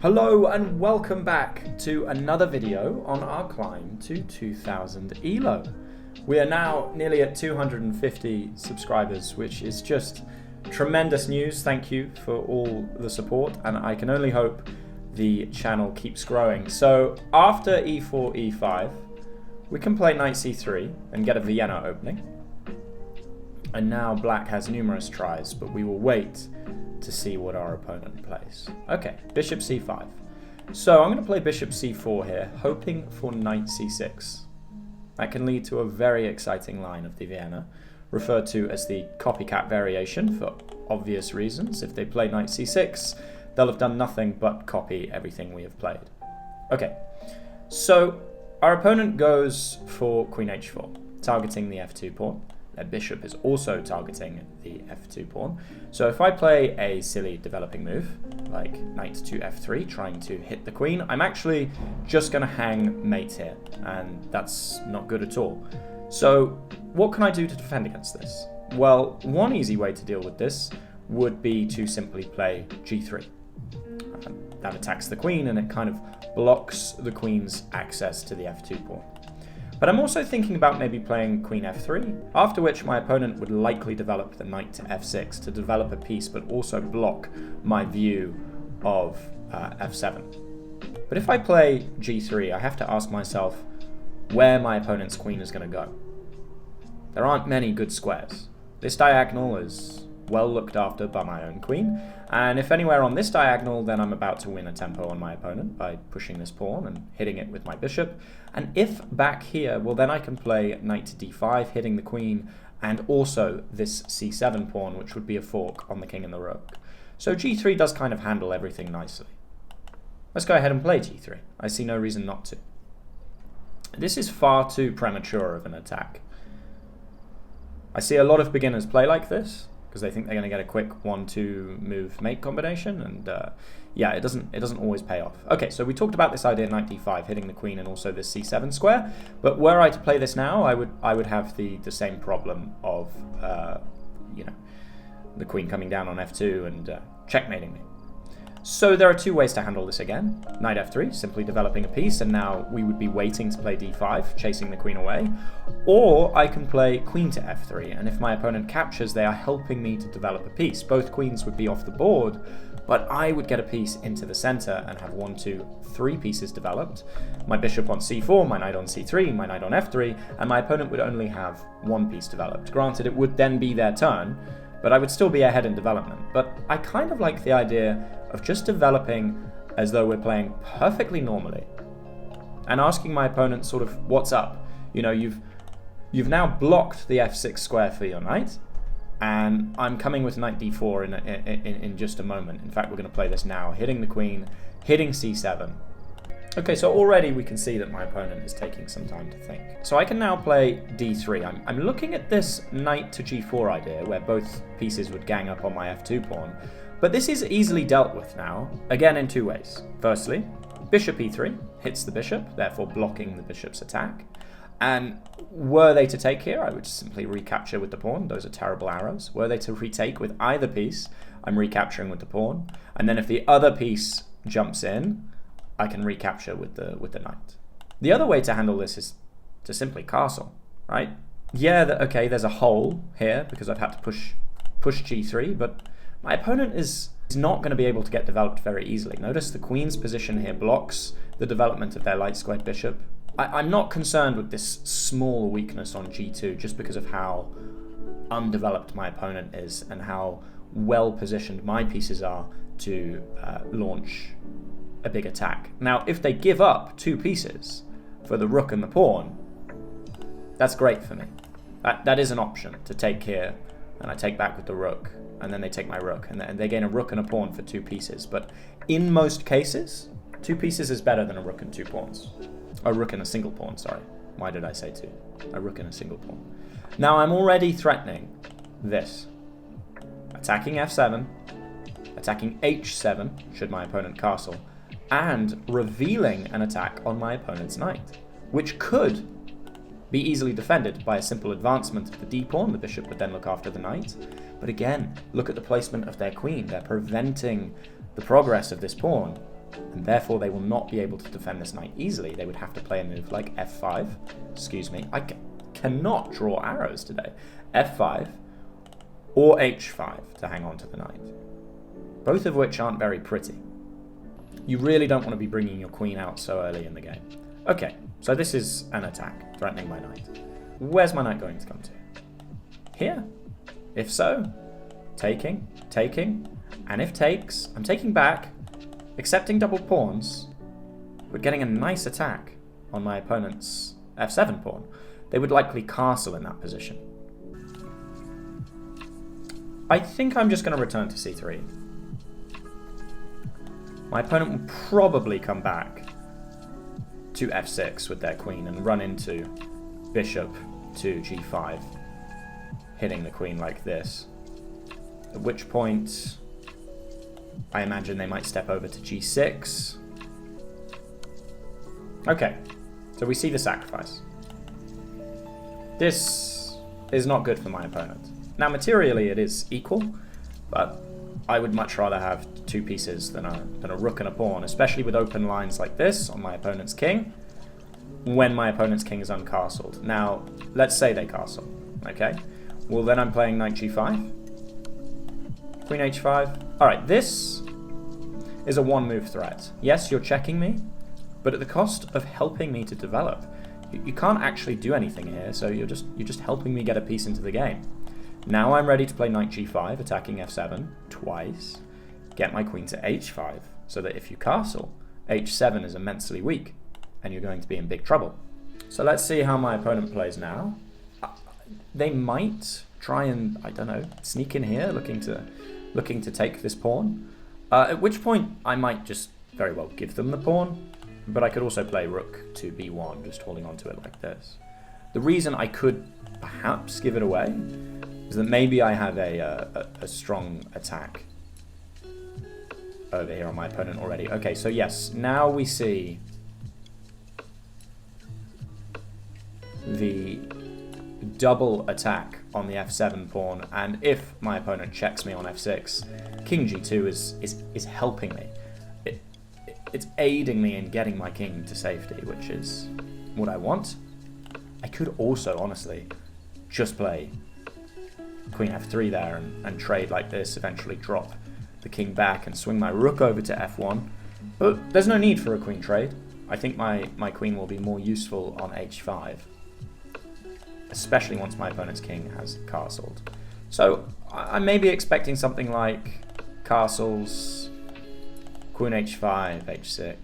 Hello and welcome back to another video on our climb to 2000 ELO. We are now nearly at 250 subscribers, which is just tremendous news. Thank you for all the support, and I can only hope the channel keeps growing. So after e4, e5, we can play knight c3 and get a Vienna opening. And now black has numerous tries, but we will wait to see what our opponent plays. Okay, bishop c5. So I'm going to play bishop c4 here, hoping for knight c6. That can lead to a very exciting line of the Vienna, referred to as the copycat variation for obvious reasons. If they play knight c6, they'll have done nothing but copy everything we have played. Okay, so our opponent goes for queen h4, targeting the f2 pawn. Their bishop is also targeting the f2 pawn. So if I play a silly developing move, like knight to f3, trying to hit the queen, I'm actually just going to hang mate here, and that's not good at all. So what can I do to defend against this? Well, one easy way to deal with this would be to simply play g3. That attacks the queen, and it kind of blocks the queen's access to the f2 pawn. But I'm also thinking about maybe playing queen f3, after which my opponent would likely develop the knight to f6 to develop a piece, but also block my view of f7. But if I play g3, I have to ask myself where my opponent's queen is going to go. There aren't many good squares. This diagonal is well looked after by my own queen, and if anywhere on this diagonal, then I'm about to win a tempo on my opponent by pushing this pawn and hitting it with my bishop. And if back here, well, then I can play knight to d5, hitting the queen, and also this c7 pawn, which would be a fork on the king and the rook. So g3 does kind of handle everything nicely. Let's go ahead and play g3. I see no reason not to. This is far too premature of an attack. I see a lot of beginners play like this, because they think they're going to get a quick 1-2 move mate combination, and yeah, it doesn't always pay off. Okay, so we talked about this idea knight d5, hitting the queen, and also this c7 square. But were I to play this now, I would have the same problem of you know, the queen coming down on f2 and checkmating me. So there are two ways to handle this again. Knight f3, simply developing a piece, and now we would be waiting to play d5, chasing the queen away. Or I can play queen to f3, and if my opponent captures, they are helping me to develop a piece. Both queens would be off the board, but I would get a piece into the center and have 1, 2, 3 pieces developed. My bishop on c4, my knight on c3, my knight on f3, and my opponent would only have 1 piece developed. Granted, it would then be their turn, but I would still be ahead in development. But I kind of like the idea of just developing as though we're playing perfectly normally and asking my opponent sort of, what's up? You know, you've now blocked the f6 square for your knight, and I'm coming with knight d4 in just a moment. In fact, we're going to play this now, hitting the queen, hitting c7. Okay, so already we can see that my opponent is taking some time to think. So I can now play d3. I'm looking at this knight to g4 idea, where both pieces would gang up on my f2 pawn, but this is easily dealt with now, again in 2 ways. Firstly, bishop e3 hits the bishop, therefore blocking the bishop's attack. And were they to take here, I would simply recapture with the pawn. Those are terrible arrows. Were they to retake with either piece, I'm recapturing with the pawn. And then if the other piece jumps in, I can recapture with the knight. The other way to handle this is to simply castle, right? Yeah, okay, there's a hole here because I've had to push g3, but my opponent is not going to be able to get developed very easily. Notice the queen's position here blocks the development of their light squared bishop. I'm not concerned with this small weakness on g2 just because of how undeveloped my opponent is and how well positioned my pieces are to launch a big attack. Now, if they give up 2 pieces for the rook and the pawn, that's great for me. That is an option, to take here, and I take back with the rook, and then they take my rook, and they gain a rook and a pawn for 2 pieces. But in most cases, 2 pieces is better than a rook and 2 pawns. A rook and a single pawn, sorry. Why did I say 2? A rook and a single pawn. Now I'm already threatening this. Attacking f7, attacking h7, should my opponent castle, and revealing an attack on my opponent's knight, which could be easily defended by a simple advancement of the d-pawn. The bishop would then look after the knight. But again, look at the placement of their queen. They're preventing the progress of this pawn and therefore they will not be able to defend this knight easily. They would have to play a move like f5. Excuse me, I cannot draw arrows today. f5 or h5 to hang on to the knight. Both of which aren't very pretty. You really don't want to be bringing your queen out so early in the game. Okay, so this is an attack, threatening my knight. Where's my knight going to come to? Here? If so, taking, and if takes, I'm taking back, accepting double pawns, but getting a nice attack on my opponent's f7 pawn. They would likely castle in that position. I think I'm just going to return to c3. My opponent will probably come back to f6 with their queen and run into bishop to g5, hitting the queen like this. At which point, I imagine they might step over to g6. Okay, so we see the sacrifice. This is not good for my opponent. Now, materially, it is equal, but I would much rather have two pieces than a rook and a pawn, especially with open lines like this on my opponent's king, when my opponent's king is uncastled. Now, let's say they castle, okay? Well, then I'm playing knight g5, queen h5. All right, this is a one-move threat. Yes, you're checking me, but at the cost of helping me to develop. You can't actually do anything here, so you're just helping me get a piece into the game. Now I'm ready to play knight g5, attacking f7 twice, get my queen to h5, so that if you castle, h7 is immensely weak, and you're going to be in big trouble. So let's see how my opponent plays now. They might try and, I don't know, sneak in here, looking to take this pawn, at which point I might just very well give them the pawn, but I could also play rook to b1, just holding onto it like this. The reason I could perhaps give it away is that maybe I have a strong attack over here on my opponent already. Okay, so yes, now we see the double attack on the f7 pawn, and if my opponent checks me on f6, king g2 is helping me. It's aiding me in getting my king to safety, which is what I want. I could also, honestly, just play queen f3 there and trade like this, eventually drop the king back and swing my rook over to f1. But there's no need for a queen trade. I think my queen will be more useful on h5, especially once my opponent's king has castled. So I may be expecting something like castles, queen h5, h6,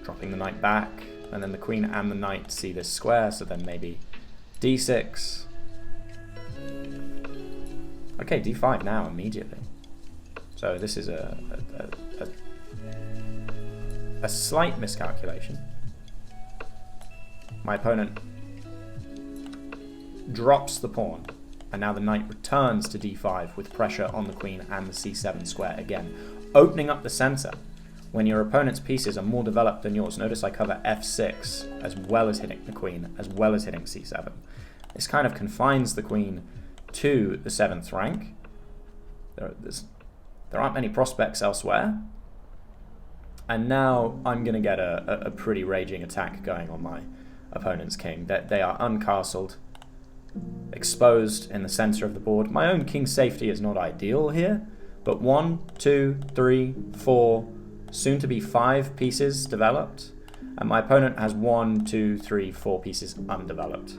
dropping the knight back, and then the queen and the knight see this square, so then maybe d6. Okay, d5 now, immediately. So this is a slight miscalculation. My opponent drops the pawn, and now the knight returns to d5 with pressure on the queen and the c7 square again, opening up the center when your opponent's pieces are more developed than yours. Notice I cover f6 as well as hitting the queen, as well as hitting c7. This kind of confines the queen to the 7th rank. There aren't many prospects elsewhere. And now I'm going to get a pretty raging attack going on my opponent's king. They are uncastled, exposed in the center of the board. My own king's safety is not ideal here, but 1, 2, 3, 4, soon to be 5 pieces developed, and my opponent has 1, 2, 3, 4 pieces undeveloped,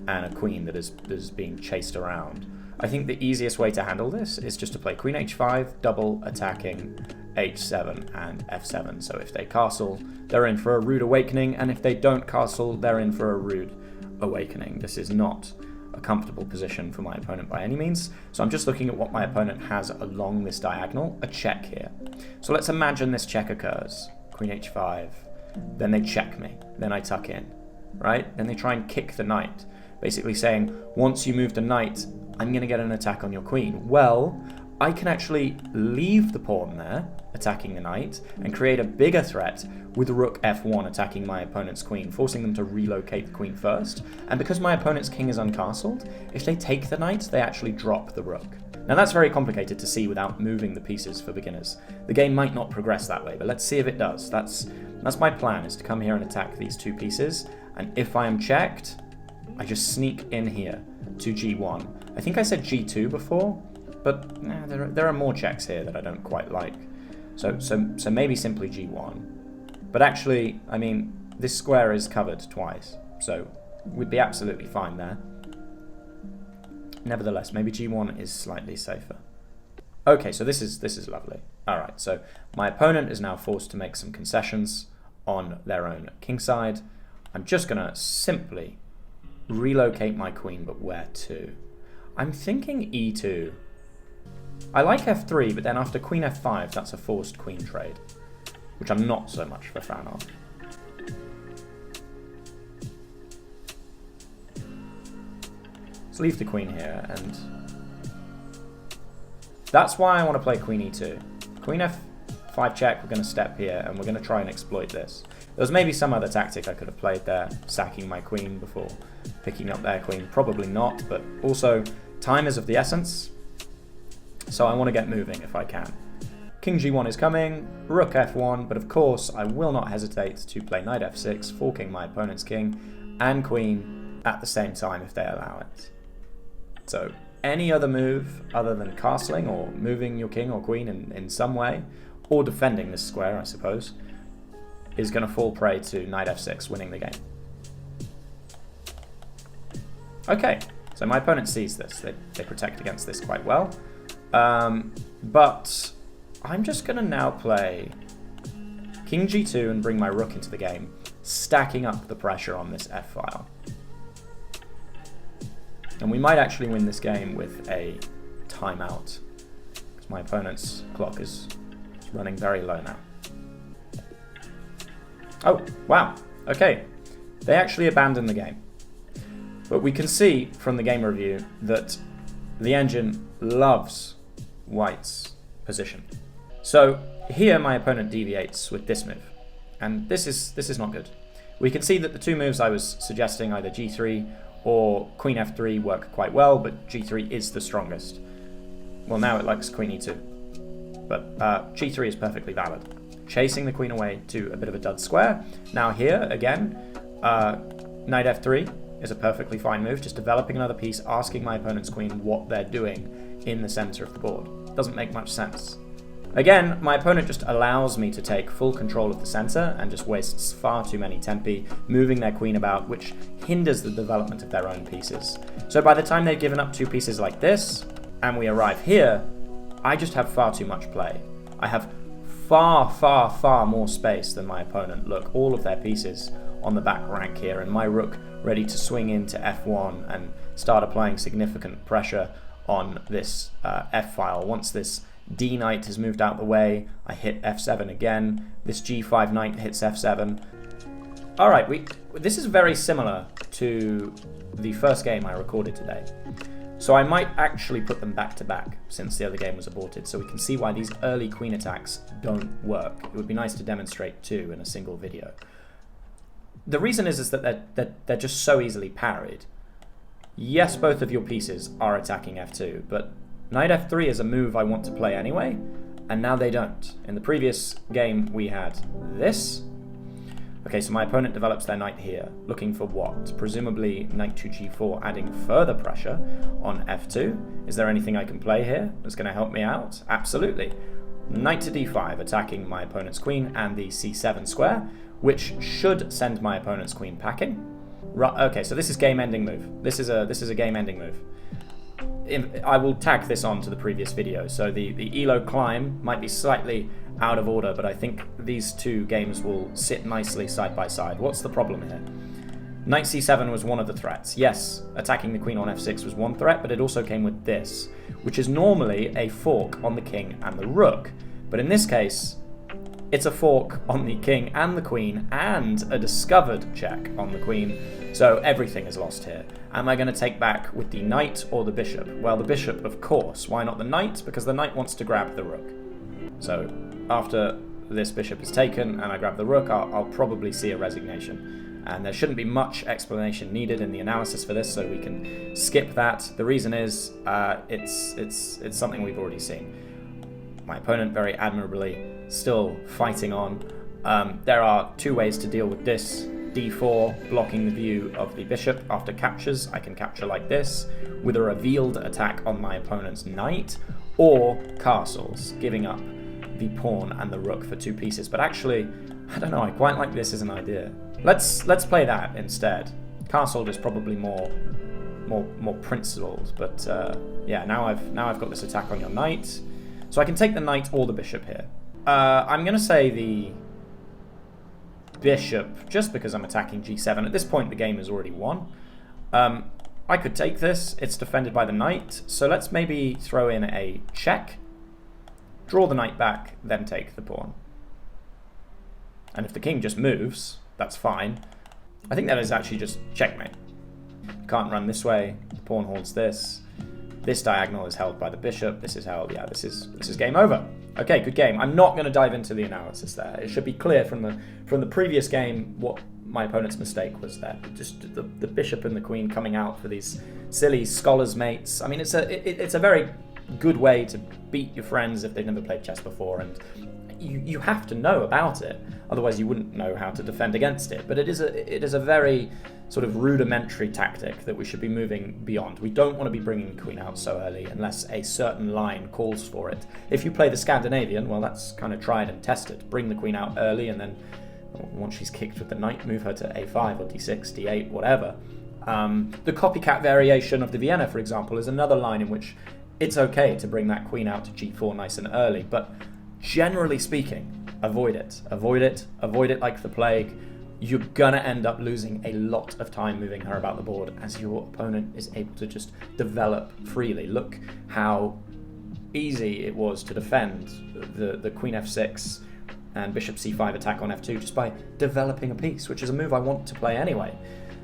and a queen that is being chased around. I think the easiest way to handle this is just to play queen h5, double attacking h7 and f7. So if they castle, they're in for a rude awakening, and if they don't castle, they're in for a rude awakening. This is not a comfortable position for my opponent by any means. So I'm just looking at what my opponent has along this diagonal, a check here. So let's imagine this check occurs. Queen h5, then they check me, then I tuck in, right? Then they try and kick the knight, basically saying, once you move the knight, I'm going to get an attack on your queen. Well, I can actually leave the pawn there, attacking the knight, and create a bigger threat with rook f1 attacking my opponent's queen, forcing them to relocate the queen first. And because my opponent's king is uncastled, if they take the knight, they actually drop the rook. Now that's very complicated to see without moving the pieces for beginners. The game might not progress that way, but let's see if it does. That's my plan, is to come here and attack these 2 pieces, and if I am checked, I just sneak in here to G1. I think I said G2 before, but there are more checks here that I don't quite like. So maybe simply G1. But actually, I mean, this square is covered twice, so we'd be absolutely fine there. Nevertheless, maybe G1 is slightly safer. Okay, so this is lovely. Alright, so my opponent is now forced to make some concessions on their own kingside. I'm just going to simply relocate my queen, but where to? I'm thinking E2. I like F3, but then after queen F5, that's a forced queen trade, which I'm not so much of a fan of. Let's leave the queen here, and that's why I want to play queen E2. Queen F5 check, we're going to step here, and we're going to try and exploit this. There was maybe some other tactic I could have played there, sacking my queen before picking up their queen. Probably not, but also time is of the essence, so I want to get moving if I can. King G1 is coming, rook F1, but of course I will not hesitate to play knight F6, forking my opponent's king and queen at the same time if they allow it. So any other move other than castling or moving your king or queen in some way, or defending this square, I suppose, is going to fall prey to knight F6, winning the game. Okay, so my opponent sees this. They protect against this quite well. But I'm just going to now play King G2 and bring my rook into the game, stacking up the pressure on this F-file. And we might actually win this game with a timeout, because my opponent's clock is running very low now. Oh, wow. Okay. They actually abandoned the game. But we can see from the game review that the engine loves white's position. So here my opponent deviates with this move. And this is not good. We can see that the 2 moves I was suggesting, either G3 or Queen F3, work quite well, but G3 is the strongest. Well, now it likes Queen E2. But G3 is perfectly valid. Chasing the queen away to a bit of a dud square. Now here, again, knight F3 is a perfectly fine move, just developing another piece, asking my opponent's queen what they're doing in the center of the board. Doesn't make much sense. Again, my opponent just allows me to take full control of the center and just wastes far too many tempi, moving their queen about, which hinders the development of their own pieces. So by the time they've given up 2 pieces like this, and we arrive here, I just have far too much play. I have far, far, far more space than my opponent. Look, all of their pieces on the back rank here, and my rook ready to swing into F1 and start applying significant pressure on this F-file. Once this D knight has moved out the way, I hit F7 again. This G5 knight hits F7. Alright, this is very similar to the first game I recorded today. So I might actually put them back to back since the other game was aborted, so we can see why these early queen attacks don't work. It would be nice to demonstrate 2 in a single video. The reason is that they're just so easily parried. Yes, both of your pieces are attacking F2, but knight F3 is a move I want to play anyway, and now they don't. In the previous game we had this. Okay, so my opponent develops their knight here, looking for what? Presumably knight to G4, adding further pressure on F2. Is there anything I can play here that's going to help me out? Absolutely. Knight to D5, attacking my opponent's queen and the C7 square, which should send my opponent's queen packing. Okay, so this is game-ending move. This is a game-ending move. I will tack this on to the previous video, so the Elo climb might be slightly out of order, but I think these 2 games will sit nicely side by side. What's the problem here? Knight C7 was one of the threats. Yes, attacking the queen on F6 was one threat, but it also came with this, which is normally a fork on the king and the rook. But in this case, it's a fork on the king and the queen, and a discovered check on the queen, so everything is lost here. Am I going to take back with the knight or the bishop? Well, the bishop, of course. Why not the knight? Because the knight wants to grab the rook. So after this bishop is taken and I grab the rook, I'll probably see a resignation. and there shouldn't be much explanation needed in the analysis for this, so we can skip that. The reason is it's something we've already seen. My opponent very admirably still fighting on. There are two ways to deal with this. d4, blocking the view of the bishop after captures. I can capture like this, with a revealed attack on my opponent's knight, or castles, giving up the pawn and the rook for 2 pieces. But actually, I don't know, I quite like this as an idea. Let's play that instead. Castle is probably more principled, but yeah, now I've got this attack on your knight. So I can take the knight or the bishop here. I'm going to say the bishop, just because I'm attacking g7. At this point, the game is already won. I could take this. It's defended by the knight. So let's maybe throw in a check, draw the knight back, then take the pawn. And if the king just moves, that's fine. I think that is actually just checkmate. You can't run this way. The pawn holds this. This diagonal is held by the bishop. This is held. Yeah, this is game over. Okay, good game. I'm not going to dive into the analysis there. It should be clear from the previous game what my opponent's mistake was there. Just the bishop and the queen coming out for these silly scholars mates. I mean, it's a very good way to beat your friends if they've never played chess before, and you have to know about it. Otherwise, you wouldn't know how to defend against it. But it is a very sort of rudimentary tactic that we should be moving beyond. We don't want to be bringing the queen out so early unless a certain line calls for it. If you play the Scandinavian, well, that's kind of tried and tested. Bring the queen out early, and then once she's kicked with the knight, move her to a5 or d6, d8, whatever. The copycat variation of the Vienna, for example, is another line in which it's okay to bring that queen out to g4 nice and early, but generally speaking, avoid it. Avoid it. Avoid it like the plague. You're gonna end up losing a lot of time moving her about the board as your opponent is able to just develop freely. Look how easy it was to defend the queen f6 and bishop c5 attack on f2 just by developing a piece, which is a move I want to play anyway.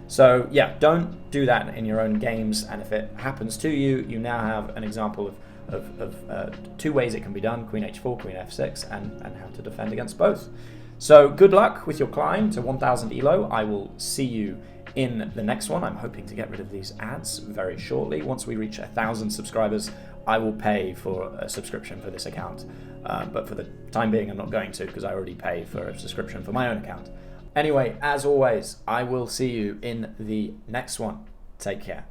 So yeah, don't do that in your own games, and if it happens to you, you now have an example of 2 ways it can be done: queen h4, queen f6, and how to defend against both. So good luck with your climb to 1000 elo. I will see you in the next one. I'm hoping to get rid of these ads very shortly. Once we reach 1000 subscribers, I will pay for a subscription for this account. But for the time being, I'm not going to, because I already pay for a subscription for my own account. Anyway, as always, I will see you in the next one. Take care.